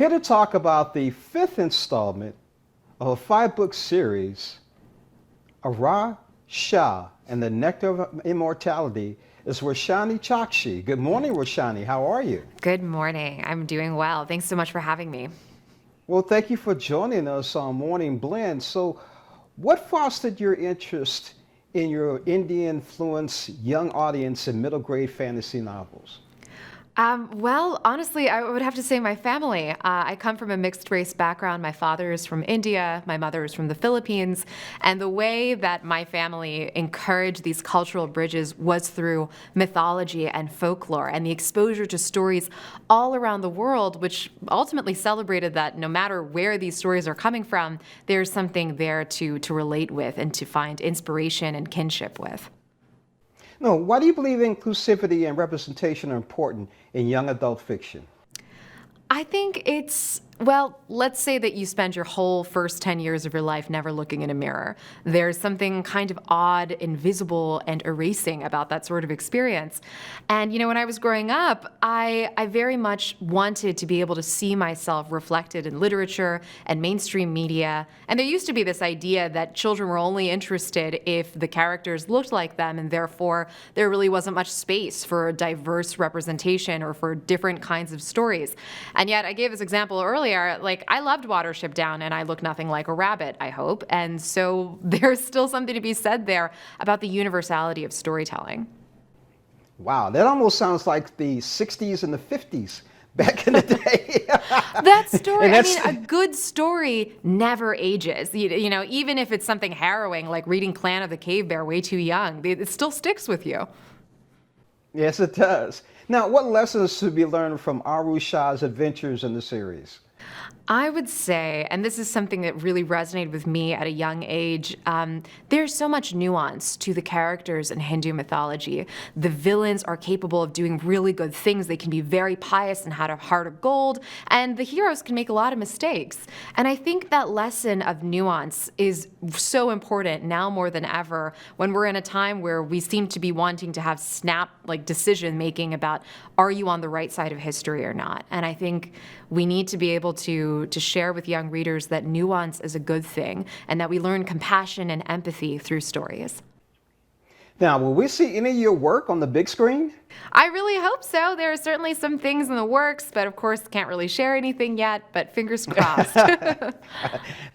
Here to talk about the fifth installment of a five-book series, Aru Shah and the Nectar of Immortality, is Roshani Chokshi. Good morning, Roshani. How are you? Good morning. I'm doing well. Thanks so much for having me. Well, thank you for joining us on Morning Blend. So, what fostered your interest in your Indian-influenced young audience in middle grade fantasy novels? Well, honestly, I would have to say my family. I come from a mixed race background. My father is from India, my mother is from the Philippines, and the way that my family encouraged these cultural bridges was through mythology and folklore and the exposure to stories all around the world, which ultimately celebrated that no matter where these stories are coming from, there's something there to relate with and to find inspiration and kinship with. No, why do you believe inclusivity and representation are important in young adult fiction? I think well, let's say that you spend your whole first 10 years of your life never looking in a mirror. There's something kind of odd, invisible, and erasing about that sort of experience. And, when I was growing up, I very much wanted to be able to see myself reflected in literature and mainstream media. And there used to be this idea that children were only interested if the characters looked like them, and therefore there really wasn't much space for a diverse representation or for different kinds of stories. And yet I gave this example earlier. Like, I loved Watership Down, and I look nothing like a rabbit, I hope. And so there's still something to be said there about the universality of storytelling. Wow, that almost sounds like the 60s and the 50s back in the day. That story, a good story never ages. Even if it's something harrowing like reading Clan of the Cave Bear way too young, it still sticks with you. Yes, it does. Now, what lessons should be learned from Aru Shah's adventures in the series? I would say, and this is something that really resonated with me at a young age, there's so much nuance to the characters in Hindu mythology. The villains are capable of doing really good things. They can be very pious and have a heart of gold, and the heroes can make a lot of mistakes. And I think that lesson of nuance is so important now more than ever when we're in a time where we seem to be wanting to have decision making about, are you on the right side of history or not? And I think we need to be able to share with young readers that nuance is a good thing and that we learn compassion and empathy through stories. Now, will we see any of your work on the big screen? I really hope so. There are certainly some things in the works, but of course can't really share anything yet, but fingers crossed.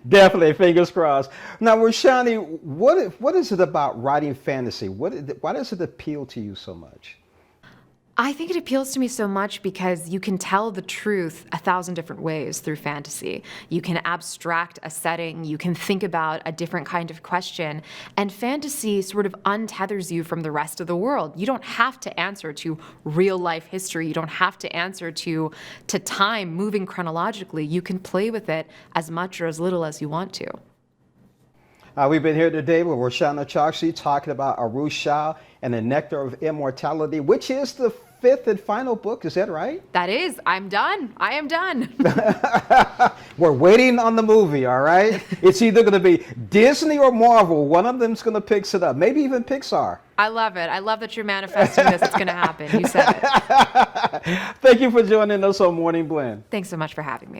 Definitely, fingers crossed. Now, Roshani, what is it about writing fantasy? Why does it appeal to you so much? I think it appeals to me so much because you can tell the truth 1,000 different ways through fantasy. You can abstract a setting, you can think about a different kind of question, and fantasy sort of untethers you from the rest of the world. You don't have to answer to real life history. You don't have to answer to time moving chronologically. You can play with it as much or as little as you want to. We've been here today with Roshani Chokshi talking about Aru Shah and the Nectar of Immortality, which is the fifth and final book. Is that right? That is. I'm done. I am done. We're waiting on the movie, all right? It's either going to be Disney or Marvel. One of them's going to pick it up. Maybe even Pixar. I love it. I love that you're manifesting this. It's going to happen. You said it. Thank you for joining us on Morning Blend. Thanks so much for having me.